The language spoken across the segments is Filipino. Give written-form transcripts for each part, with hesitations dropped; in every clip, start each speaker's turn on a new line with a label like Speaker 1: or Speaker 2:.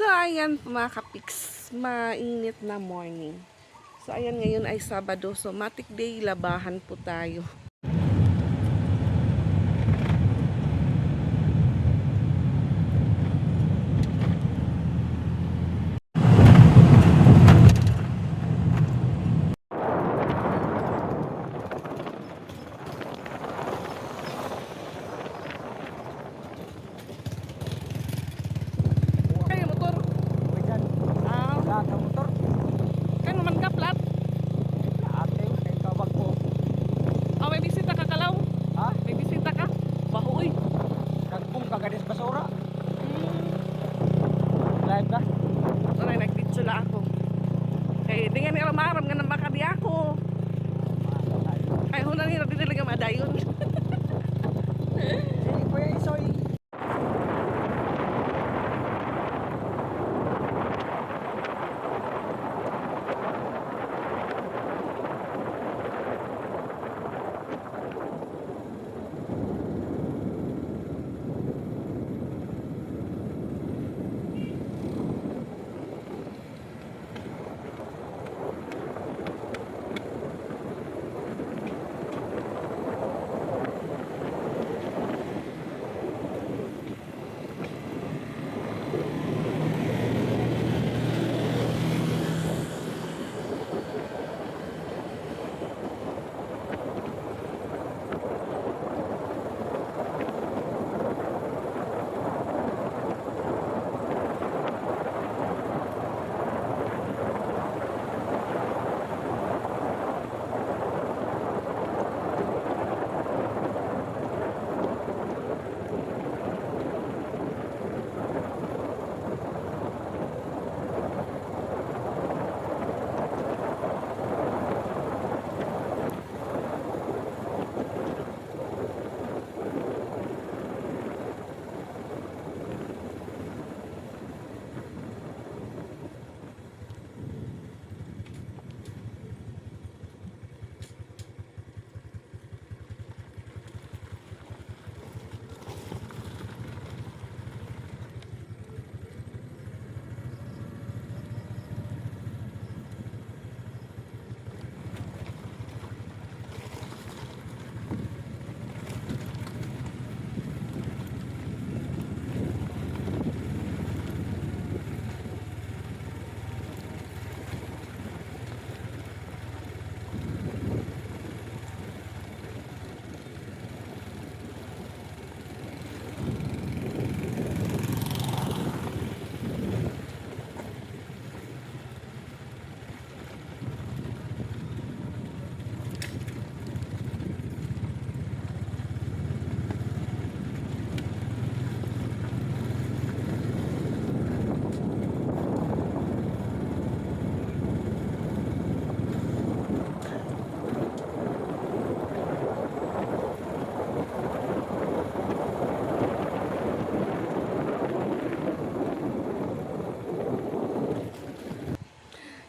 Speaker 1: So, ayan mga kapiks, mainit na morning. So, ayan ngayon ay Sabado. So, matik day, labahan po tayo. Kaya motor.
Speaker 2: Motor.
Speaker 1: Kan naman ka plat.
Speaker 2: Ate, kay kawag ko.
Speaker 1: May bisita ka kalaw.
Speaker 2: Ha?
Speaker 1: May bisita ka. Bahoy.
Speaker 2: Nagbong kagadis basura. Live ka?
Speaker 1: So, nag-video la ako. Kaya di nga nila maram nga nang makadi ako. Kaya hunan nila, di nila madayon.
Speaker 2: Kuya Isoy.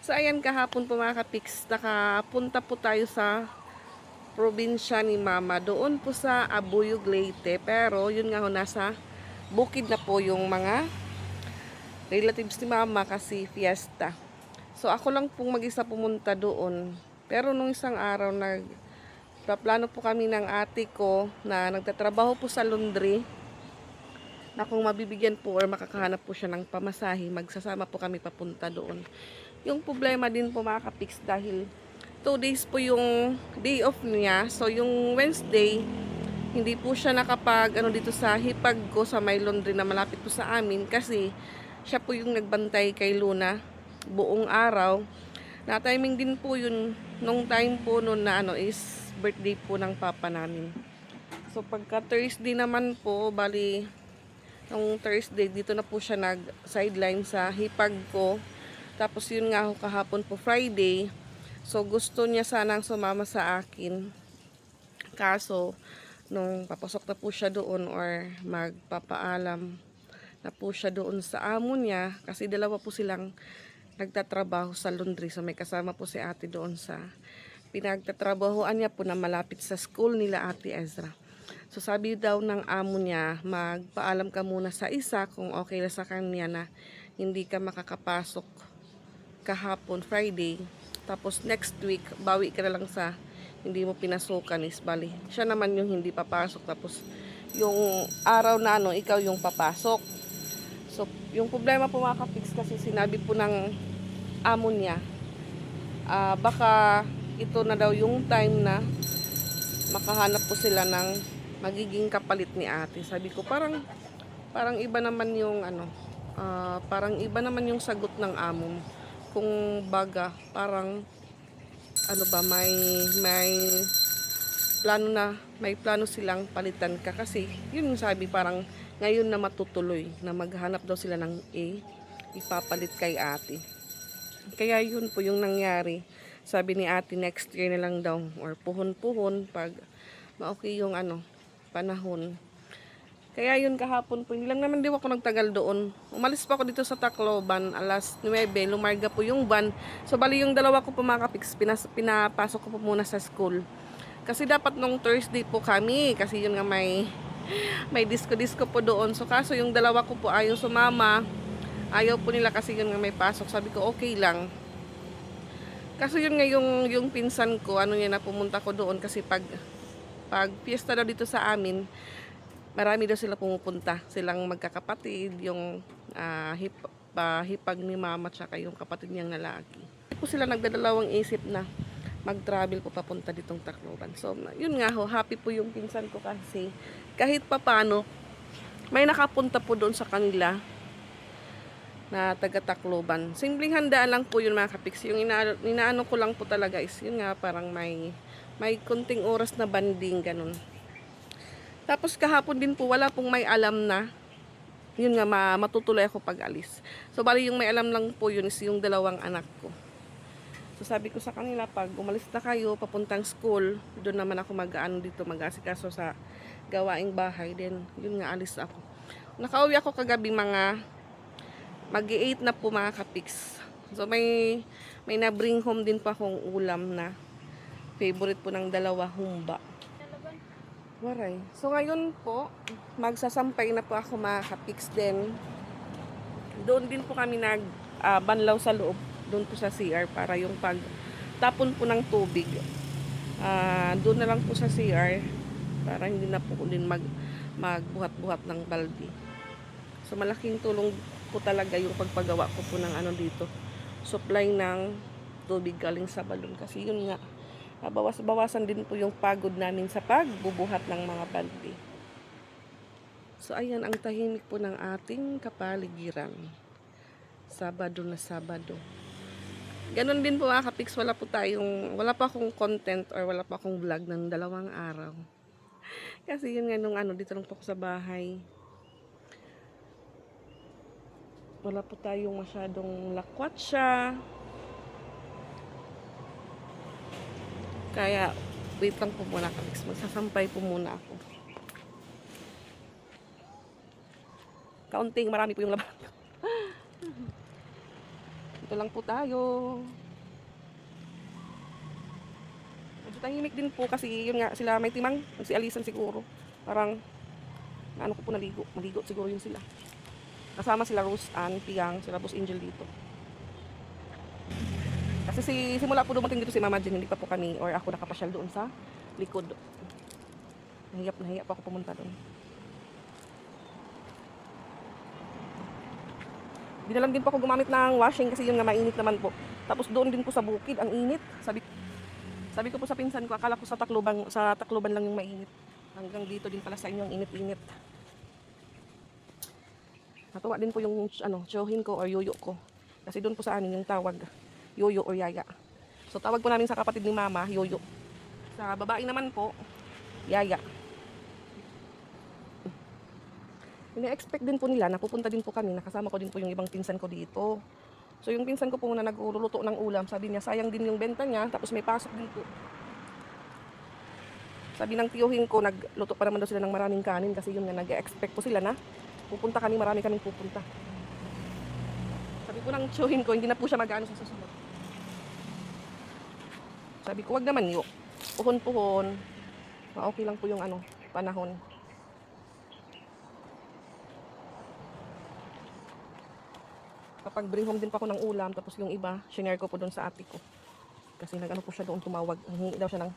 Speaker 1: So, ayan kahapon po mga kapiks, nakapunta po tayo sa probinsya ni Mama. Doon po sa Abuyog, Leyte. Pero, yun nga ho, nasa bukid na po yung mga relatives ni Mama kasi fiesta. So, ako lang pong mag-isa pumunta doon. Pero, nung isang araw, nagpaplano po kami ng ate ko na nagtatrabaho po sa laundry na kung mabibigyan po or makakahanap po siya ng pamasahe, magsasama po kami papunta doon. Yung problema din po mga kapiks dahil 2 days po yung day off niya. So yung Wednesday, hindi po siya nakapag dito sa hipag ko sa may laundry na malapit po sa amin kasi siya po yung nagbantay kay Luna buong araw. Na timing din po yun nung time po noon na is birthday po ng papa namin. So pagka Thursday naman po, bali nung Thursday dito na po siya nag sideline sa hipag ko. Tapos yun nga ho kahapon po Friday. So gusto niya sanang sumama sa akin. Kaso nung papasok na po siya doon or magpapaalam na po siya doon sa amo niya kasi dalawa po silang nagtatrabaho sa laundry. So may kasama po si ate doon sa pinagtatrabahoan niya po na malapit sa school nila Ate Ezra. So sabi daw ng amo niya, magpaalam ka muna sa isa kung okay na sa kanya na hindi ka makakapasok kahapon Friday, tapos next week bawi ka na lang sa hindi mo pinasukan is bali siya naman yung hindi papasok, tapos yung araw na ano ikaw yung papasok. So yung problema po mga ka-Pix, kasi sinabi po ng amo niya, baka ito na daw yung time na makahanap po sila ng magiging kapalit ni ate. Sabi ko parang iba naman yung ano, parang iba naman yung sagot ng amo mo. Kung baga parang ano ba, may plano silang palitan ka, kasi yun yung sabi, parang ngayon na matutuloy na maghanap daw sila ng ipapalit kay ate. Kaya yun po yung nangyari. Sabi ni ate next year na lang daw, or puhon-puhon pag ma-okay yung ano panahon. Kaya yun kahapon po, hindi lang naman din ako nagtagal doon. Umalis pa ako dito sa Tacloban, alas 9, lumarga po yung van. So bali yung dalawa ko po mga ka-Pix, pinapasok ko po muna sa school. Kasi dapat nung Thursday po kami, kasi yun nga may disco po doon. So kaso yung dalawa ko po ayaw sumama. Ayaw po nila kasi yun nga may pasok. Sabi ko okay lang. Kaso yun nga yung pinsan ko, ano niya na pumunta ko doon kasi pag fiesta daw dito sa amin, marami daw sila pumupunta. Silang magkakapatid, yung hipag ni mama tsaka yung kapatid niyang lalaki. Po sila nagdadalawang isip na mag-travel po papunta ditong Tacloban. So, yun nga ho, happy po yung pinsan ko kasi kahit papano, may nakapunta po doon sa kanila na taga Tacloban. Simpleng handaan lang po yun mga ka-Pix. Yung inaano ko lang po talaga is yun nga, parang may konting oras na banding, ganun. Tapos kahapon din po, wala pong may alam na yun nga, matutuloy ako pag alis. So bali yung may alam lang po yun is yung dalawang anak ko. So sabi ko sa kanila, pag umalis na kayo papuntang school, doon naman ako dito mag-asikaso sa gawaing bahay. Then yun nga, alis ako. Nakauwi ako kagabi mga mag-8 na po mga ka-Pix. So may na-bring home din pa akong ulam na favorite po ng dalawa, humba. Waray. So ngayon po, magsasampay na po ako mga ka-Pix din. Doon din po kami banlaw sa loob, doon po sa CR para yung tapon po ng tubig. Doon na lang po sa CR para hindi na po din magbuhat-buhat ng balde. So malaking tulong po talaga yung pagpagawa ko po ng ano dito. Supply ng tubig galing sa balon kasi yun nga, bawasan din po yung pagod namin sa pagbubuhat ng mga balde. So ayan ang tahimik po ng ating kapaligiran. Sabado na Sabado. Ganon din po mga ka-Pix, wala pa akong content or wala pa akong vlog ng 2 araw. Kasi yun nga nung dito lang po ako sa bahay. Wala po tayong masyadong lakwatsa. Kaya, wait lang po muna ka-Pix. Magsasampay po muna ako. Marami po yung laban. Ito lang po tayo. Medyo tahimik din po kasi yun nga, sila may timang. Si Alisan siguro. Parang, ano ko po maligo siguro yun sila. Kasama sila Rose Ann, Piang, sila Boss Angel dito. Kasi simula po dumating dito si Mama Jen, hindi pa po kami or ako nakapasyal doon sa likod. Nahiya pa ako pumunta doon. Di na lang din po ako gumamit ng washing kasi yun nga mainit naman po. Tapos doon din po sa bukid, ang init. Sabi ko po sa pinsan ko, akala ko sa Tacloban lang yung mainit. Hanggang dito din pala sa inyo ang init-init. Natuwa din po yung tsuhin ko or yoyo ko. Kasi doon po sa amin yung tawag, yoyo or yaya. So tawag po namin sa kapatid ni Mama, yoyo. Sa babae naman po, yaya. Ina-expect din po nila na pupunta din po kami, nakasama ko din po yung ibang pinsan ko dito. So yung pinsan ko po muna nagluluto ng ulam, sabi niya sayang din yung benta niya, tapos may pasok din po. Sabi ng tiyuhin ko, nagluto pa naman daw sila ng maraming kanin kasi yun nga, nag-expect po sila na pupunta kami, marami kaming pupunta. Sabi ko ng tiyuhin ko, hindi na po siya mag-ano sa susunod. Sabi ko, wag naman yun. Puhon-puhon. Okay lang po yung panahon. Kapag bring home din pa ako ng ulam, tapos yung iba, shinare ko po doon sa ate ko. Kasi nag-ano po siya doon tumawag. Hingi daw siya ng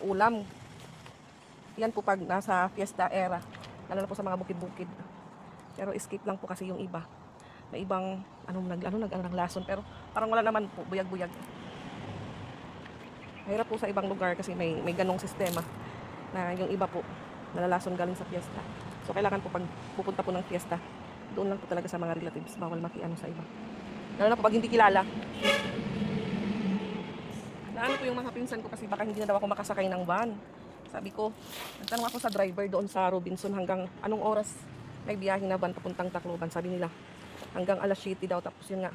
Speaker 1: ulam. Yan po pag nasa fiesta era. Lalo na po sa mga bukid-bukid. Pero escape lang po kasi yung iba. May ibang ng lason. Pero parang wala naman po, buyag-buyag. Mahirap po sa ibang lugar kasi may ganong sistema na yung iba po nalalason galing sa fiesta. So kailangan po pag pupunta po ng fiesta, doon lang po talaga sa mga relatives. Bawal makiano sa iba. Lalo na po pag hindi kilala. Naano po yung mga pinsan ko kasi baka hindi na daw ako makasakay ng van. Sabi ko, nagtanong ako sa driver doon sa Robinson hanggang anong oras may biyahe na van papuntang Tacloban. Sabi nila, hanggang alas 7 daw. Tapos yun nga,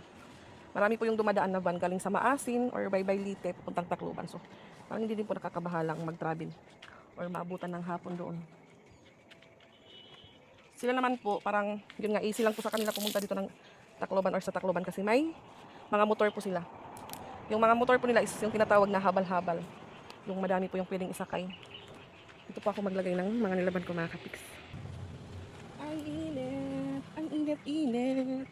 Speaker 1: marami po yung dumadaan na van galing sa Maasin or Baybay Lite papuntang Tacloban. So, parang hindi din po nakakabahalang mag-travel or maabutan ng hapon doon. Sila naman po, parang yun nga, easy lang po sa kanila pumunta dito ng Tacloban or sa Tacloban kasi may mga motor po sila. Yung mga motor po nila is yung tinatawag na habal-habal. Yung madami po yung pwedeng isakay. Ito po ako maglagay ng mga nilaban ko mga kapiks. Ang init! Ang init-init!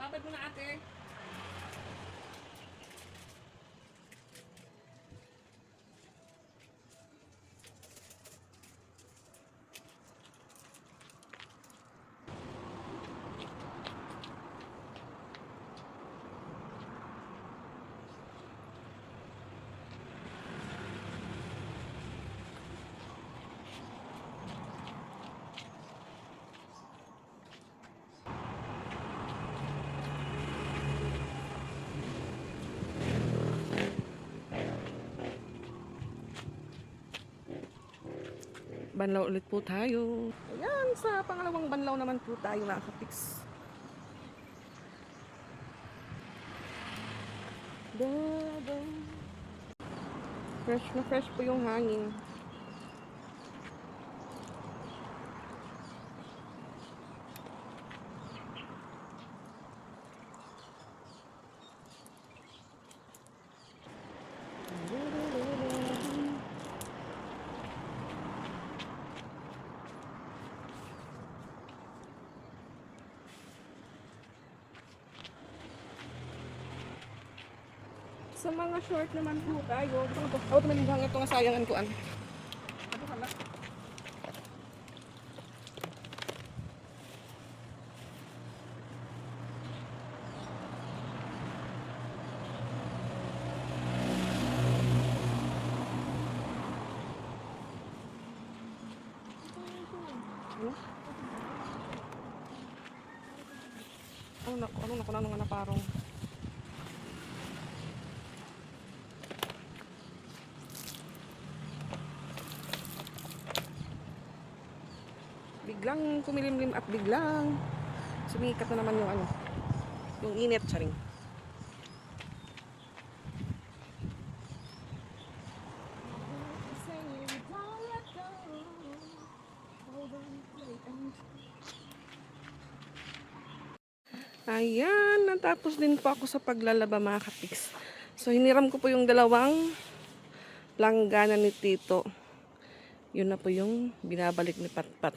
Speaker 1: Babad mo na ate. Banlaw ulit po tayo. Ayan, sa pangalawang banlaw naman po tayo mga kapiks. Fresh na fresh po yung hangin. Sa mga short naman po tayo. Ako tumalibang ito nga sayangan ko. Ano pala? Ano? Ano nga na parang biglang kumilimlim at biglang sumikat na naman yung yung init, charing. Ayan, natapos din po ako sa paglalaba mga kapiks. So hiniram ko po yung dalawang langgana ni Tito. Yun na po yung binabalik ni Patpat.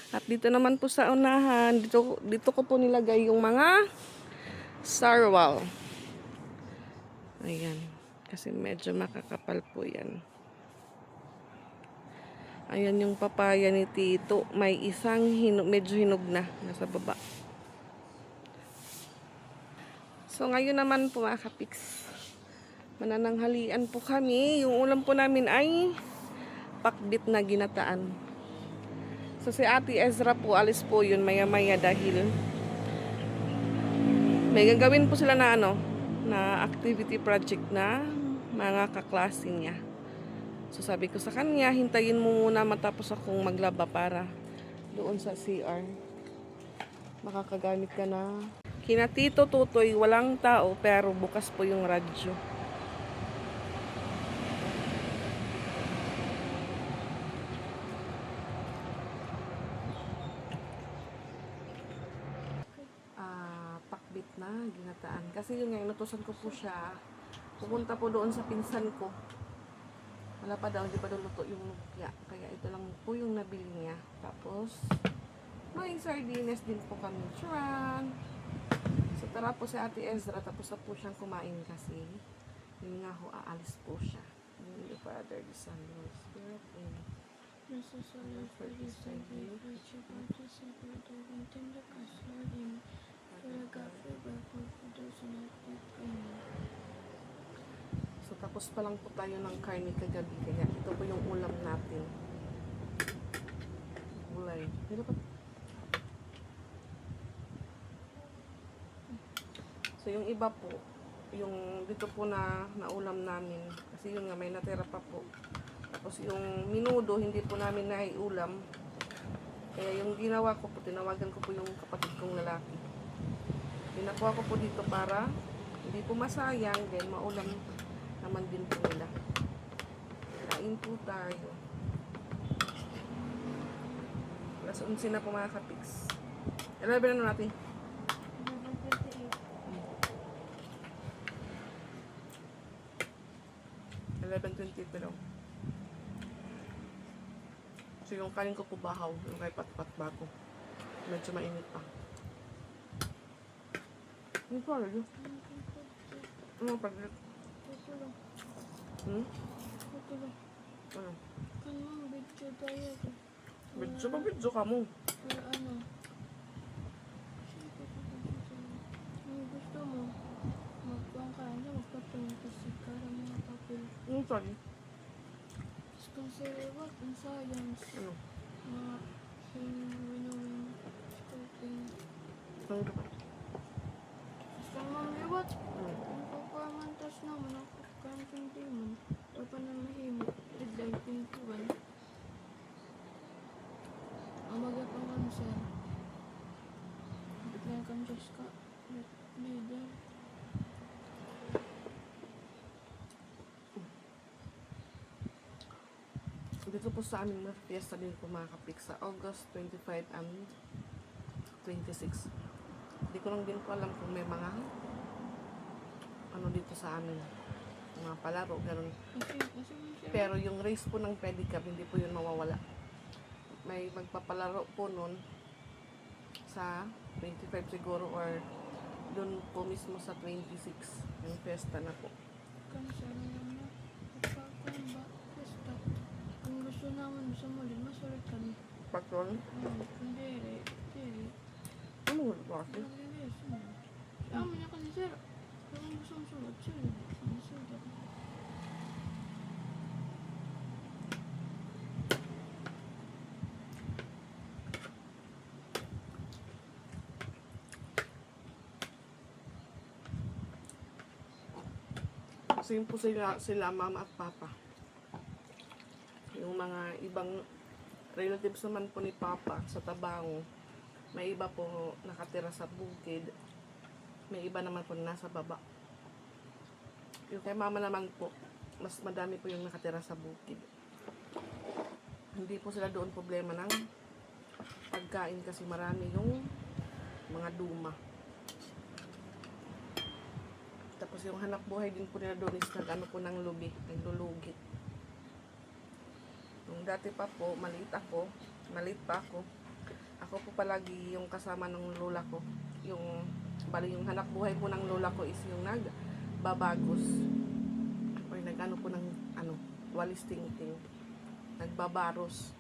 Speaker 1: At dito naman po sa unahan, dito ko po nilagay yung mga sarwal. Ayan, kasi medyo makakapal po yan. Ayan yung papaya ni Tito. May isang medyo hinog na, nasa baba. So ngayon naman po mga kapiks, manananghalian po kami. Yung ulam po namin ay pakbit na ginataan. So si Ate Ezra po, alis po yun maya-maya dahil May gagawin po sila na ano, na activity project na mga kaklase niya. So sabi ko sa kanya, hintayin mo muna matapos akong maglaba para doon sa CR. Makakagamit ka na. Kina Tito Tutoy, walang tao pero bukas po yung radyo. Pakbit na, ginataan. Kasi yun nga, inutusan ko po siya. Pupunta po doon sa pinsan ko. Wala pa daw, hindi pa daw luto yung lumpia. Kaya ito lang po yung nabili niya. Tapos, may sardines din po kami. Charan! So tara po si Ate Ezra. Tapos na po siyang kumain kasi yun nga ho, aalis po siya. In the Father, the Son, and the Spirit. Amen.
Speaker 3: Necessary for this service, which you participate of in tender custard in Paragraphy by those not Amen.
Speaker 1: So tapos pa lang po tayo ng karne kagabi. Kaya ito po yung ulam natin. Gulay. Pero pa. So yung iba po, yung dito po na ulam namin. Kasi yun nga, may natira pa po. Tapos yung minudo, hindi po namin naiulam. Kaya yung ginawa ko po, tinawagan ko po yung kapatid kong lalaki. Pinakuha ko po dito para hindi po masayang, then maulam naman din po nila. Kain po tayo. Alas 11 na po mga kapiks. 11 na natin. 11:20 pero. So yung kanin ko po bahaw, yung kay pat-pat bago. Medyo mainit pa. Ano pa rin? Ano pa rin? Hmm? Ano?
Speaker 3: Kanang video tayo.
Speaker 1: Bidyo pa bidyo ka mo.
Speaker 3: Pero ano? Ano gusto mo? Magpang ka, ano? Magpatulong kasi para mga papel.
Speaker 1: Ano sorry?
Speaker 3: Consider what in science?
Speaker 1: Ano?
Speaker 3: Mga winnowing, scoping.
Speaker 1: Ano ka pa?
Speaker 3: Gusto mo liwat?
Speaker 1: Ano?
Speaker 3: Ang papamantas naman ako kanting demon. Wala na mahimok. Deadline 21. Ang magatang kanser. Deadline kan Diyos ka. Leader.
Speaker 1: Dito po sa amin, may fiesta din po mga kapik sa August 25 and 26. Hindi ko lang din po alam kung may mga ano dito sa amin. Mga palaro, ganun. Pero yung race po ng pedicab, hindi po yun mawawala. May magpapalaro po nun sa 25 siguro or dun po mismo sa 26 yung fiesta na po.
Speaker 3: Kanser naman na. Pagkakan ba? Basta. Kung gusto naman sa mulin, masulit kami.
Speaker 1: Patron,
Speaker 3: Hindi.
Speaker 1: ano mo ba kasi?
Speaker 3: Sa amin na kanser. Kung gusto mo sulat, sulat. Sulat.
Speaker 1: Same po sila mama at papa. Yung mga ibang relatives naman po ni papa sa Tabango, may iba po nakatira sa bukid, may iba naman po nasa baba. Yung kay mama naman po, mas madami po yung nakatira sa bukid. Hindi po sila doon problema ng pagkain kasi marami yung mga duma. Tapos yung hanap buhay din po nila doon is nag-ano po ng lubi, naglulugi. Nung dati pa po, maliit pa ako. Ako po palagi yung kasama ng lola ko. Bali yung hanap buhay po ng lola ko is yung nagbabagos. Or nag-ano po ng walis ting-ting. Nagbabaros.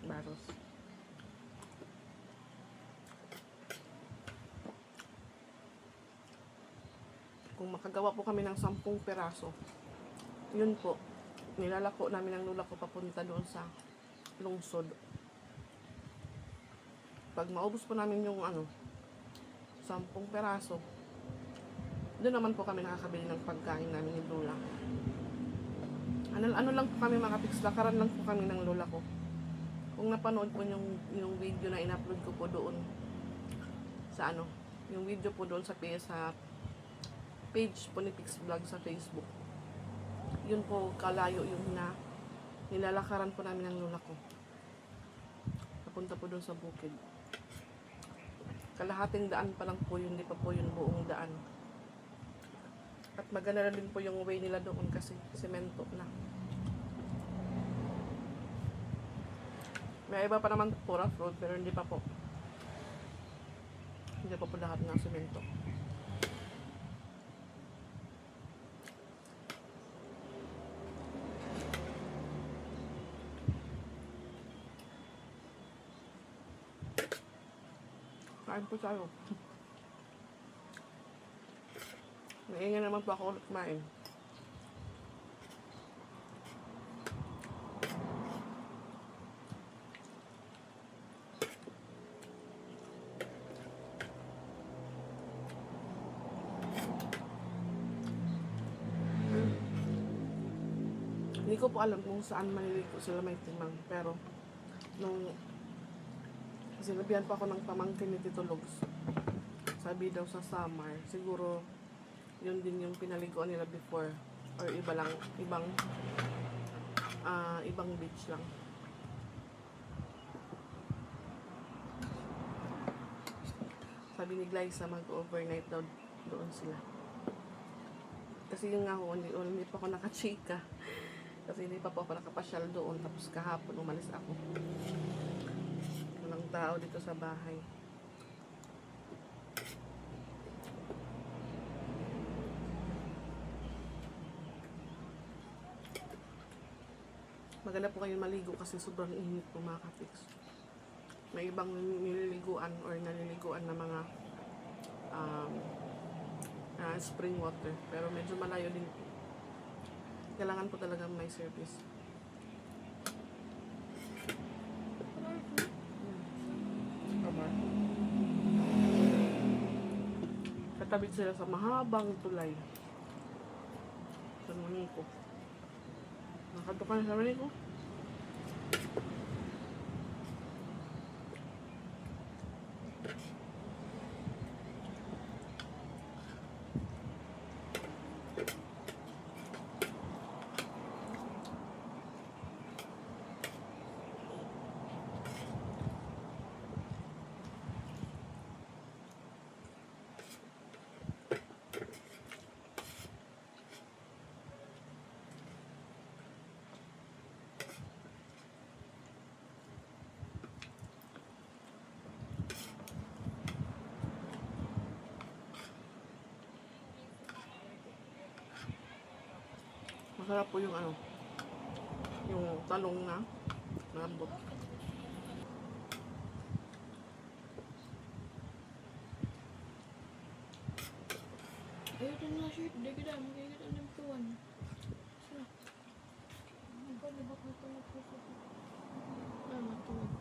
Speaker 1: Kung makagawa po kami ng 10 peraso, yun po, nilalako namin ng lola ko papunta doon sa lungsod. Pag maubos po namin yung 10 peraso, Doon naman po kami nakakabili ng pagkain namin ni Lola. Ano lang po kami mga pics, lakaran lang po kami ng lola ko. Kung napanood po yung video na in-upload ko po doon sa ano, yung video po doon sa page po ni Pix Vlog sa Facebook. Yun po kalayo yung nilalakaran po namin ng lola ko. Napunta po doon sa bukid. Kalahating daan pa lang po yun, hindi pa po yun buong daan. At maganda na din po yung way nila doon kasi semento na. May iba pa naman po rough road pero hindi pa po. Hindi pa po lahat ng semento. Kain po tayo. Naingan naman po ako ulit kumain. Hindi ko po alam kung saan maliligo sila may timang. Pero, nung sinabihan pa ako ng pamangkin ni Tito Lugs, sabi daw sa summer, siguro yun din yung pinaliguan nila before or iba lang, ibang beach lang. Sabi ni Glyza mag-overnight daw doon sila. Kasi yung nga ho, hindi pa ako nakachika. Kasi hindi pa po ako nakapasyal doon. Tapos kahapon umalis ako. Walang tao dito sa bahay. Maganda po kayong maligo kasi sobrang init po mga ka-pics. May ibang nililiguan or naliliguan na mga spring water. Pero medyo malayo din po. Kailangan po talaga may service. Kamar. Katabit sila sa mahabang tulay. Sa Maniko. Nakatukan sa Maniko. Masarap po yung yung talong na nabot.
Speaker 3: Ayo ito na shirt, di kita, magkikita ng tuwan. Sila. Ang pwede ba kung ito na po sa matuwag.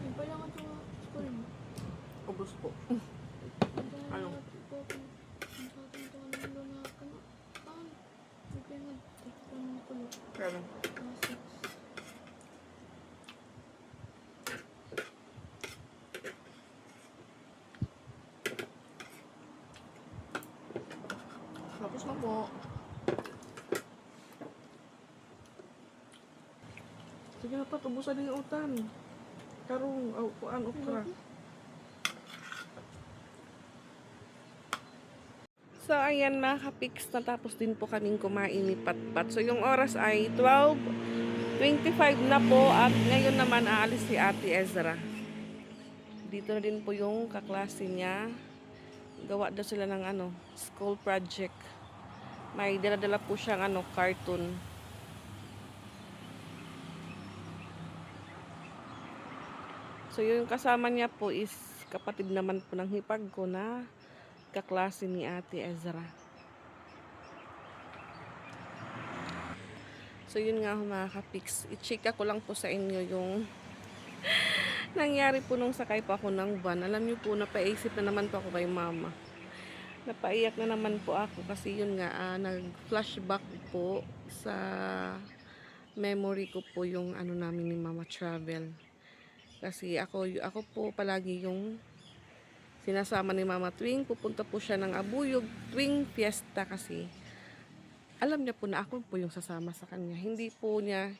Speaker 3: Yung pala nga ito school mo.
Speaker 1: Ubus po. Ano? Kaya tapos na po. Sige na pa, tubusan din yung utan. Karong, kuan, okra. So, ayan mga ka-pics, natapos din po kaming kumain ni Patpat. So, yung oras ay 12:25 na po at ngayon naman aalis si Ate Ezra. Dito na din po yung kaklase niya. Gawa daw sila ng school project. May dala-dala po siyang cartoon. So, yung kasama niya po is kapatid naman po ng hipag ko na kaklase ni Ate Ezra. So yun nga mga kapiks, i-chika ko lang po sa inyo yung nangyari po nung sakay po ako ng van. Alam niyo po, napaisip na naman po ako kay mama. Napaiyak na naman po ako kasi yun nga, nag-flashback po sa memory ko po yung ano namin ni Mama Travel. Kasi ako po palagi yung sinasama ni Mama tuwing pupunta po siya ng Abuyog, tuwing fiesta kasi alam niya po na ako po yung sasama sa kanya. Hindi po niya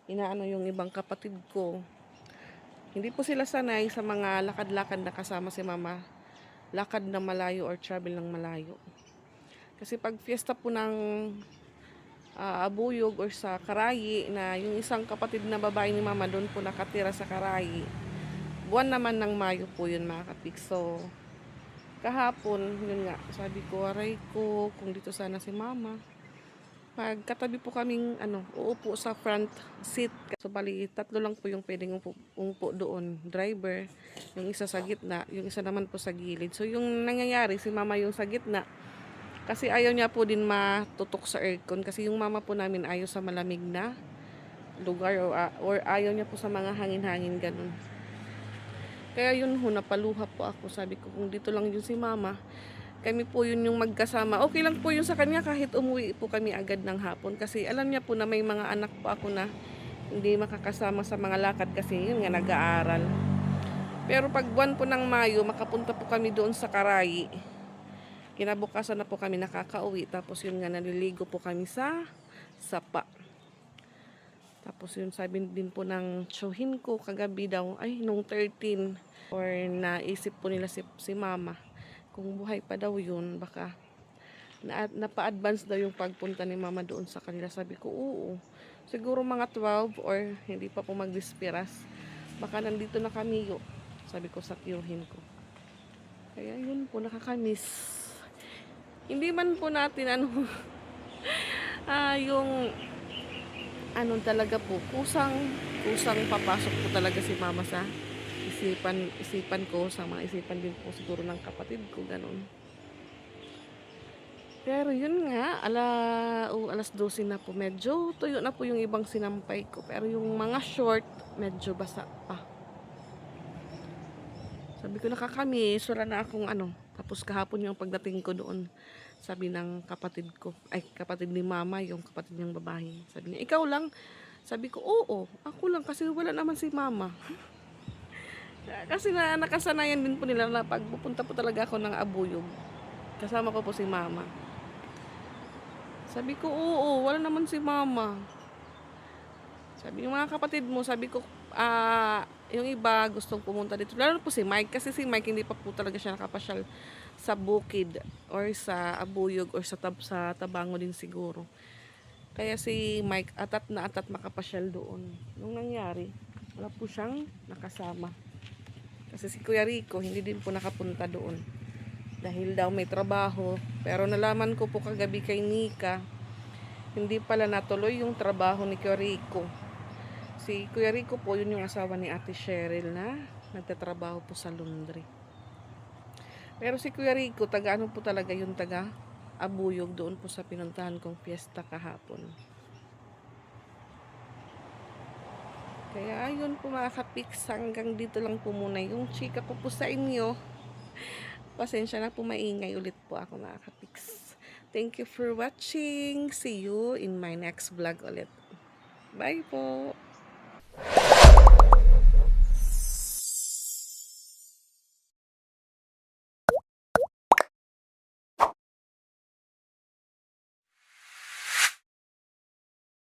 Speaker 1: inaano yung ibang kapatid ko. Hindi po sila sanay sa mga lakad-lakad na kasama si Mama. Lakad na malayo or travel ng malayo. Kasi pag fiesta po ng Abuyog or sa Karayi na yung isang kapatid na babae ni Mama doon po nakatira sa Karayi. Buwan naman ng Mayo po yun mga kapik. So, kahapon, yun nga, sabi ko, aray ko, kung dito sana si Mama. Pagkatabi po kaming uupo sa front seat. So bali, 3 lang po yung pwedeng umupo doon. Driver, yung isa sa gitna, yung isa naman po sa gilid. So yung nangyayari, si Mama yung sa gitna. Kasi ayaw niya po din matutok sa aircon. Kasi yung mama po namin ayaw sa malamig na lugar or ayaw niya po sa mga hangin-hangin ganun. Kaya yun ho, napaluha po ako. Sabi ko, kung dito lang yun si Mama, kami po yun yung magkasama. Okay lang po yun sa kanya kahit umuwi po kami agad ng hapon. Kasi alam niya po na may mga anak po ako na hindi makakasama sa mga lakad kasi yun nga nag-aaral. Pero pag buwan po ng Mayo, makapunta po kami doon sa Karayi. Kinabukasan na po kami nakakauwi. Tapos yun nga naliligo po kami sa sapa. Tapos yun sabi din po ng tsuhin ko kagabi daw, ay nung 13 or naisip po nila si Mama. Kung buhay pa daw yun, baka napa-advance daw yung pagpunta ni Mama doon sa kanila. Sabi ko, oo. Siguro mga 12 or hindi pa po magdispiras. Baka nandito na kami yun. Sabi ko sa tiyuhin ko. Kaya yun po, nakakamiss. Hindi man po natin yung talaga po, kusang papasok po talaga si Mama sa isipan ko, sa mga isipan din po siguro ng kapatid ko, ganun. Pero yun nga, alas 12 na po, medyo tuyo na po yung ibang sinampay ko, pero yung mga short, medyo basa pa. Sabi ko, nakakamiss, wala na akong tapos kahapon yung pagdating ko doon, sabi ng kapatid ko, kapatid ni Mama, yung kapatid niyang babae, sabi niya, ikaw lang? Sabi ko, oo, ako lang kasi wala naman si Mama. Kasi nakasanayan din po nila na pag pupunta po talaga ako ng Abuyog, kasama ko po si Mama. Sabi ko, oo, wala naman si Mama. Sabi yung mga kapatid mo, sabi ko, yung iba gustong pumunta dito. Lalo po si Mike, kasi si Mike hindi pa po talaga siya nakapasyal sa bukid or sa Abuyog or sa Tabango din siguro. Kaya si Mike atat makapasyal doon. Nung nangyari, wala po siyang nakasama. Kasi si Kuya Rico, hindi din po nakapunta doon. Dahil daw may trabaho. Pero nalaman ko po kagabi kay Nika, hindi pala natuloy yung trabaho ni Kuya Rico. Si Kuya Rico po, yun yung asawa ni Ate Cheryl na nagtatrabaho po sa laundry. Pero si Kuya Rico, taga po talaga yung taga Abuyog doon po sa pinuntahan kong fiesta kahapon. Kaya ayun po mga kapiks, hanggang dito lang po muna yung chika ko po sa inyo. Pasensya na po, maingay ulit po ako mga kapiks. Thank you for watching. See you in my next vlog ulit. Bye po!